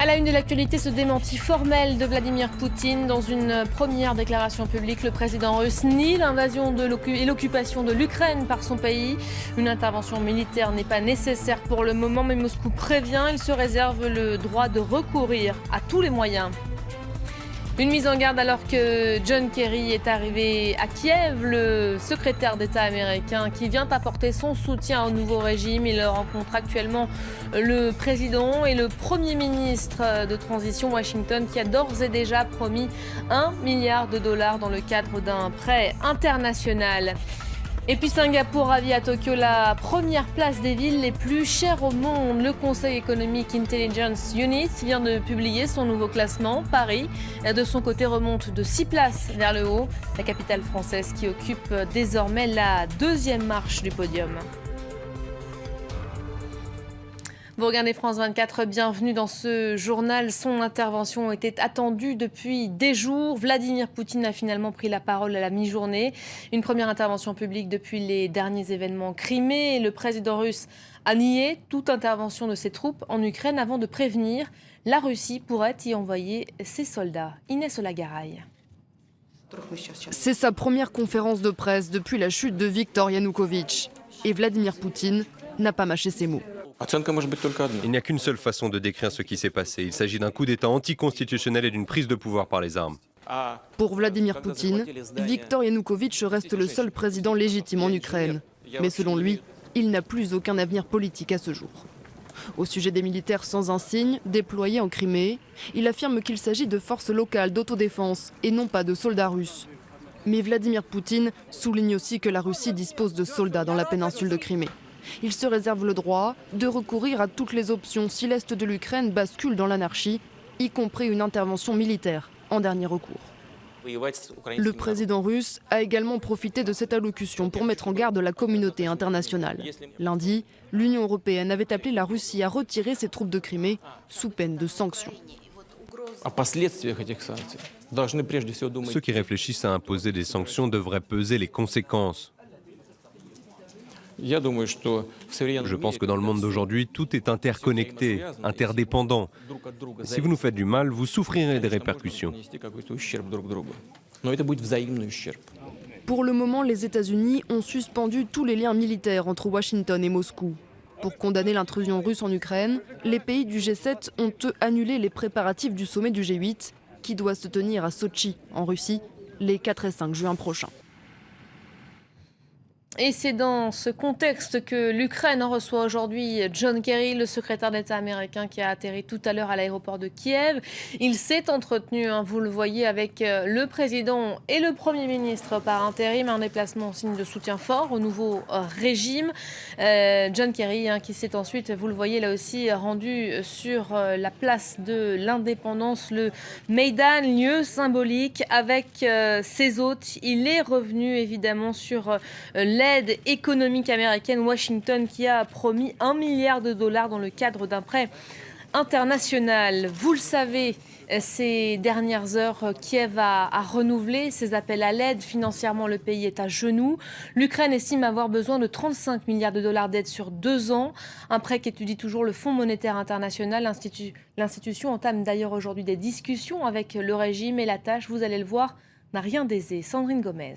la une de l'actualité, ce démenti formel de Vladimir Poutine. Dans une première déclaration publique, le président russe nie l'invasion et l'occupation de l'Ukraine par son pays. Une intervention militaire n'est pas nécessaire pour le moment, mais Moscou prévient, il se réserve le droit de recourir à tous les moyens. Une mise en garde alors que John Kerry est arrivé à Kiev, le secrétaire d'État américain qui vient apporter son soutien au nouveau régime. Il rencontre actuellement le président et le premier ministre de transition Washington qui a d'ores et déjà promis $1 milliard dans le cadre d'un prêt international. Et puis Singapour ravit à Tokyo la première place des villes les plus chères au monde. Le Conseil économique Intelligence Unit vient de publier son nouveau classement. Paris, de son côté, remonte de 6 places vers le haut. La capitale française qui occupe désormais la 2e marche du podium. Vous regardez France 24, bienvenue dans ce journal. Son intervention était attendue depuis des jours. Vladimir Poutine a finalement pris la parole à la mi-journée. Une première intervention publique depuis les derniers événements Crimée. Le président russe a nié toute intervention de ses troupes en Ukraine avant de prévenir la Russie pourrait y envoyer ses soldats. Inès Olagaray. C'est sa première conférence de presse depuis la chute de Viktor Yanukovych. Et Vladimir Poutine n'a pas mâché ses mots. Il n'y a qu'une seule façon de décrire ce qui s'est passé. Il s'agit d'un coup d'État anticonstitutionnel et d'une prise de pouvoir par les armes. Pour Vladimir Poutine, Viktor Yanukovych reste le seul président légitime en Ukraine. Mais selon lui, il n'a plus aucun avenir politique à ce jour. Au sujet des militaires sans insigne déployés en Crimée, il affirme qu'il s'agit de forces locales d'autodéfense et non pas de soldats russes. Mais Vladimir Poutine souligne aussi que la Russie dispose de soldats dans la péninsule de Crimée. Il se réserve le droit de recourir à toutes les options si l'Est de l'Ukraine bascule dans l'anarchie, y compris une intervention militaire en dernier recours. Le président russe a également profité de cette allocution pour mettre en garde la communauté internationale. Lundi, l'Union européenne avait appelé la Russie à retirer ses troupes de Crimée sous peine de sanctions. Ceux qui réfléchissent à imposer des sanctions devraient peser les conséquences. Je pense que dans le monde d'aujourd'hui, tout est interconnecté, interdépendant. Si vous nous faites du mal, vous souffrirez des répercussions. Pour le moment, les États-Unis ont suspendu tous les liens militaires entre Washington et Moscou. Pour condamner l'intrusion russe en Ukraine, les pays du G7 ont annulé les préparatifs du sommet du G8 qui doit se tenir à Sotchi, en Russie, les 4 et 5 juin prochains. Et c'est dans ce contexte que l'Ukraine reçoit aujourd'hui John Kerry, le secrétaire d'État américain qui a atterri tout à l'heure à l'aéroport de Kiev. Il s'est entretenu, vous le voyez, avec le président et le Premier ministre par intérim, un déplacement en signe de soutien fort au nouveau régime. John Kerry qui s'est ensuite, vous le voyez là aussi, rendu sur la place de l'indépendance, le Maïdan, lieu symbolique avec ses hôtes. Il est revenu évidemment sur l'aide économique américaine. Washington qui a promis $1 milliard dans le cadre d'un prêt international. Vous le savez, ces dernières heures, Kiev a renouvelé ses appels à l'aide. Financièrement, le pays est à genoux. L'Ukraine estime avoir besoin de $35 milliards d'aide sur 2 ans. Un prêt qu'étudie toujours le Fonds monétaire international. L'institution entame d'ailleurs aujourd'hui des discussions avec le régime et la tâche, vous allez le voir, n'a rien d'aisé. Sandrine Gomez.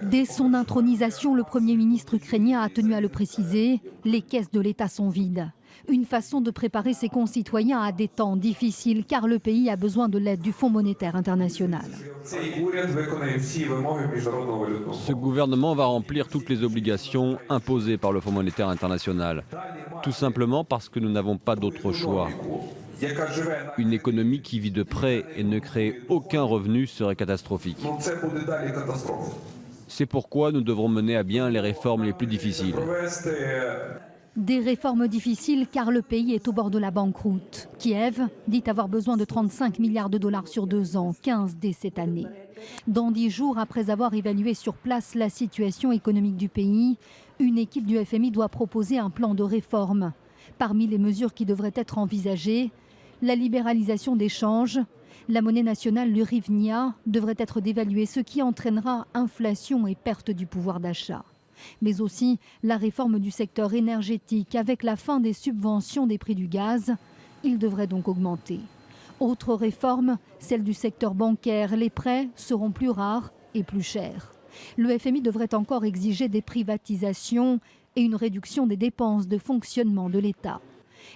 Dès son intronisation, le Premier ministre ukrainien a tenu à le préciser, les caisses de l'État sont vides. Une façon de préparer ses concitoyens à des temps difficiles car le pays a besoin de l'aide du Fonds monétaire international. Ce gouvernement va remplir toutes les obligations imposées par le Fonds monétaire international. Tout simplement parce que nous n'avons pas d'autre choix. Une économie qui vit de prêts et ne crée aucun revenu serait catastrophique. C'est pourquoi nous devrons mener à bien les réformes les plus difficiles. Des réformes difficiles car le pays est au bord de la banqueroute. Kiev dit avoir besoin de $35 milliards sur 2 ans, 15 dès cette année. Dans 10 jours, après avoir évalué sur place la situation économique du pays, une équipe du FMI doit proposer un plan de réforme. Parmi les mesures qui devraient être envisagées, la libéralisation des changes. La monnaie nationale, le hryvnia, devrait être dévaluée, ce qui entraînera inflation et perte du pouvoir d'achat. Mais aussi la réforme du secteur énergétique avec la fin des subventions des prix du gaz Il devrait donc augmenter. Autre réforme, celle du secteur bancaire. Les prêts seront plus rares et plus chers. Le FMI devrait encore exiger des privatisations et une réduction des dépenses de fonctionnement de l'État.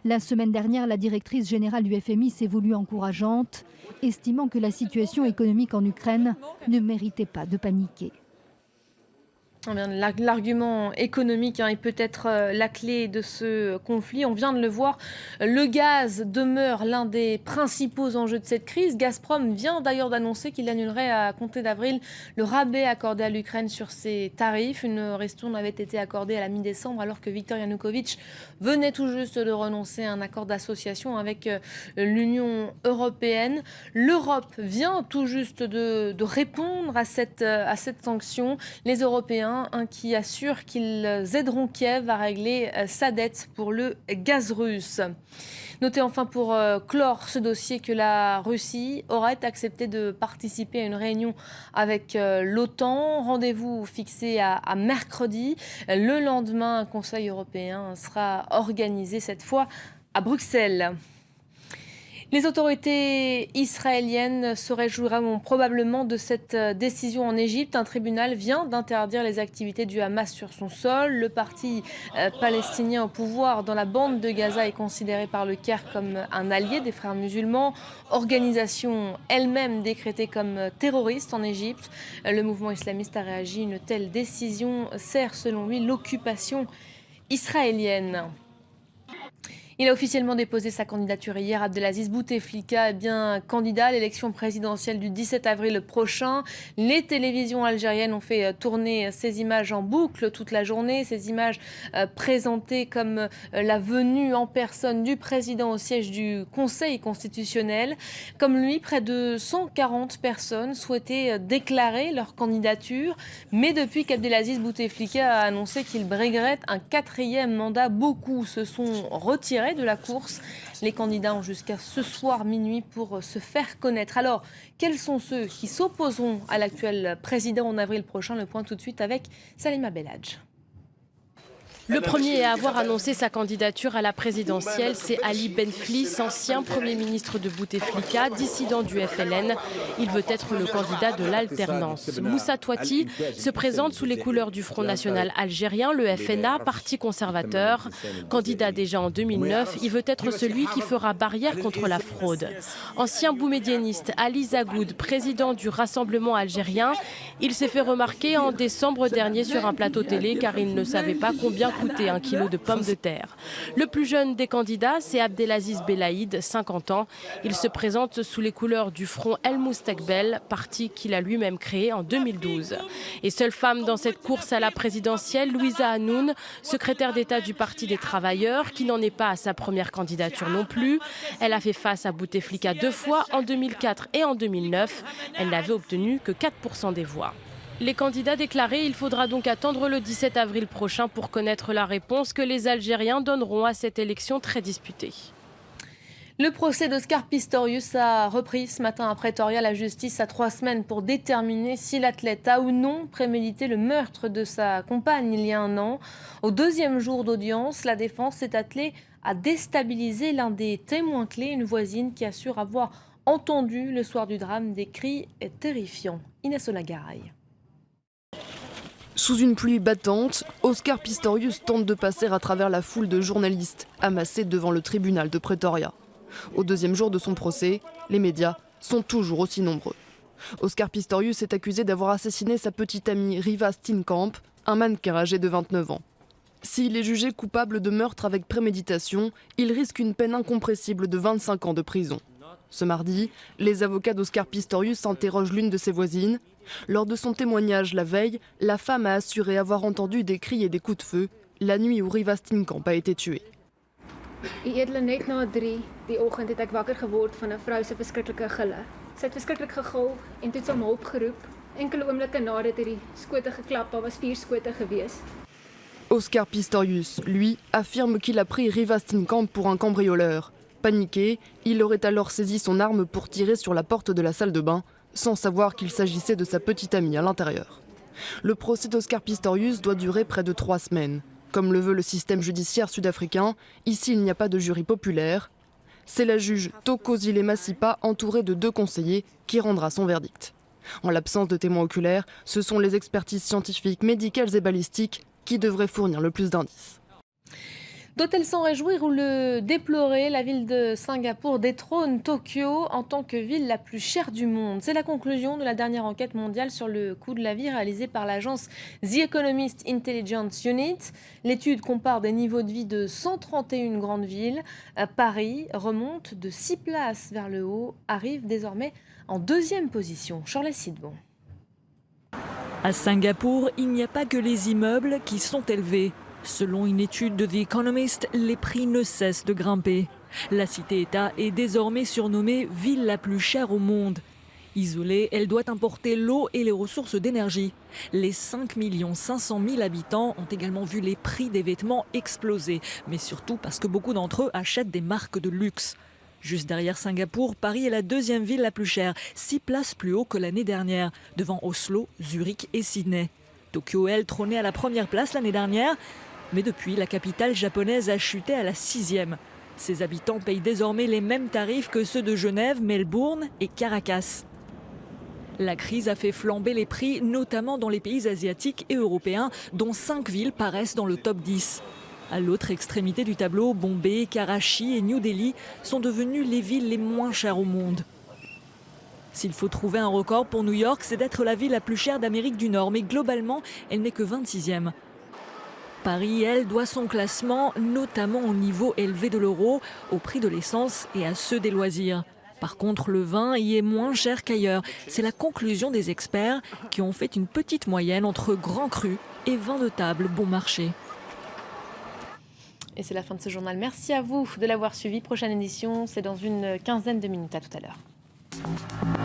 La semaine dernière, la directrice générale du FMI s'est voulue encourageante, estimant que la situation économique en Ukraine ne méritait pas de paniquer. L'argument économique est peut-être la clé de ce conflit. On vient de le voir, le gaz demeure l'un des principaux enjeux de cette crise. Gazprom vient d'ailleurs d'annoncer qu'il annulerait à compter d'avril le rabais accordé à l'Ukraine sur ses tarifs. Une ristourne avait été accordée à la mi-décembre alors que Viktor Yanukovych venait tout juste de renoncer à un accord d'association avec l'Union européenne. L'Europe vient tout juste de répondre à cette sanction. Les Européens qui assurent qu'ils aideront Kiev à régler sa dette pour le gaz russe. Notez enfin pour clore ce dossier que la Russie aurait accepté de participer à une réunion avec l'OTAN. Rendez-vous fixé à mercredi. Le lendemain, un Conseil européen sera organisé cette fois à Bruxelles. Les autorités israéliennes se réjouiront probablement de cette décision en Égypte. Un tribunal vient d'interdire les activités du Hamas sur son sol. Le parti palestinien au pouvoir dans la bande de Gaza est considéré par le Caire comme un allié des frères musulmans, organisation elle-même décrétée comme terroriste en Égypte. Le mouvement islamiste a réagi. Une telle décision sert selon lui l'occupation israélienne. Il a officiellement déposé sa candidature hier. Abdelaziz Bouteflika est bien candidat à l'élection présidentielle du 17 avril prochain. Les télévisions algériennes ont fait tourner ces images en boucle toute la journée. Ces images présentées comme la venue en personne du président au siège du Conseil constitutionnel. Comme lui, près de 140 personnes souhaitaient déclarer leur candidature. Mais depuis qu'Abdelaziz Bouteflika a annoncé qu'il briguerait un 4e mandat, beaucoup se sont retirés de la course. Les candidats ont jusqu'à ce soir minuit pour se faire connaître. Alors, quels sont ceux qui s'opposeront à l'actuel président en avril prochain? Le point tout de suite avec Salima Belhadj. Le premier à avoir annoncé sa candidature à la présidentielle, c'est Ali Benflis, ancien Premier ministre de Bouteflika, dissident du FLN. Il veut être le candidat de l'alternance. Moussa Touati se présente sous les couleurs du Front national algérien, le FNA, parti conservateur. Candidat déjà en 2009, il veut être celui qui fera barrière contre la fraude. Ancien boumédiéniste, Ali Zagoud, président du Rassemblement algérien, il s'est fait remarquer en décembre dernier sur un plateau télé car il ne savait pas combien coûter 1 kilo de pommes de terre. Le plus jeune des candidats, c'est Abdelaziz Belaïd, 50 ans. Il se présente sous les couleurs du Front El Moustakbel, parti qu'il a lui-même créé en 2012. Et seule femme dans cette course à la présidentielle, Louisa Hanoun, secrétaire d'État du Parti des Travailleurs, qui n'en est pas à sa première candidature non plus. Elle a fait face à Bouteflika 2 fois, en 2004 et en 2009. Elle n'avait obtenu que 4% des voix. Les candidats déclarés, il faudra donc attendre le 17 avril prochain pour connaître la réponse que les Algériens donneront à cette élection très disputée. Le procès d'Oscar Pistorius a repris ce matin à Pretoria. La justice a 3 semaines pour déterminer si l'athlète a ou non prémédité le meurtre de sa compagne il y a un an. Au 2e jour d'audience, la défense s'est attelée à déstabiliser l'un des témoins clés, une voisine qui assure avoir entendu le soir du drame des cris terrifiants. Inès Olagaray. Sous une pluie battante, Oscar Pistorius tente de passer à travers la foule de journalistes amassés devant le tribunal de Pretoria. Au 2e jour de son procès, les médias sont toujours aussi nombreux. Oscar Pistorius est accusé d'avoir assassiné sa petite amie Riva Steenkamp, un mannequin âgé de 29 ans. S'il est jugé coupable de meurtre avec préméditation, il risque une peine incompressible de 25 ans de prison. Ce mardi, les avocats d'Oscar Pistorius interrogent l'une de ses voisines. Lors de son témoignage la veille, la femme a assuré avoir entendu des cris et des coups de feu la nuit où Riva Steenkamp a été tuée. Net na 3 die oggend het ek wakker geword van 'n vrou se verskriklike gille. Sy het verskriklik gegil en toe het sy om hulp geroep. Enkele oomblikke nadat het die skote geklap, daar was 4 skote gewees. Oscar Pistorius, lui, affirme qu'il a pris Riva Steenkamp pour un cambrioleur. Paniqué, il aurait alors saisi son arme pour tirer sur la porte de la salle de bain, sans savoir qu'il s'agissait de sa petite amie à l'intérieur. Le procès d'Oscar Pistorius doit durer près de 3 semaines. Comme le veut le système judiciaire sud-africain, ici il n'y a pas de jury populaire. C'est la juge Thokozile Masipa, entourée de 2 conseillers, qui rendra son verdict. En l'absence de témoins oculaires, ce sont les expertises scientifiques, médicales et balistiques qui devraient fournir le plus d'indices. Doit-elle s'en réjouir ou le déplorer? La ville de Singapour détrône Tokyo en tant que ville la plus chère du monde. C'est la conclusion de la dernière enquête mondiale sur le coût de la vie réalisée par l'agence The Economist Intelligence Unit. L'étude compare des niveaux de vie de 131 grandes villes. Paris remonte de 6 places vers le haut, arrive désormais en 2e position. Charles Sidbon. À Singapour, il n'y a pas que les immeubles qui sont élevés. Selon une étude de The Economist, les prix ne cessent de grimper. La cité-État est désormais surnommée « ville la plus chère au monde ». Isolée, elle doit importer l'eau et les ressources d'énergie. Les 5 500 000 habitants ont également vu les prix des vêtements exploser, mais surtout parce que beaucoup d'entre eux achètent des marques de luxe. Juste derrière Singapour, Paris est la 2e ville la plus chère, 6 places plus haut que l'année dernière, devant Oslo, Zurich et Sydney. Tokyo, elle, trônait à la 1re place l'année dernière, mais depuis, la capitale japonaise a chuté à la 6e. Ses habitants payent désormais les mêmes tarifs que ceux de Genève, Melbourne et Caracas. La crise a fait flamber les prix, notamment dans les pays asiatiques et européens, dont 5 villes paraissent dans le top 10. À l'autre extrémité du tableau, Bombay, Karachi et New Delhi sont devenues les villes les moins chères au monde. S'il faut trouver un record pour New York, c'est d'être la ville la plus chère d'Amérique du Nord, mais globalement, elle n'est que 26e. Paris, elle, doit son classement notamment au niveau élevé de l'euro, au prix de l'essence et à ceux des loisirs. Par contre, le vin y est moins cher qu'ailleurs. C'est la conclusion des experts qui ont fait une petite moyenne entre grands crus et vins de table bon marché. Et c'est la fin de ce journal. Merci à vous de l'avoir suivi. Prochaine édition, c'est dans une quinzaine de minutes. À tout à l'heure.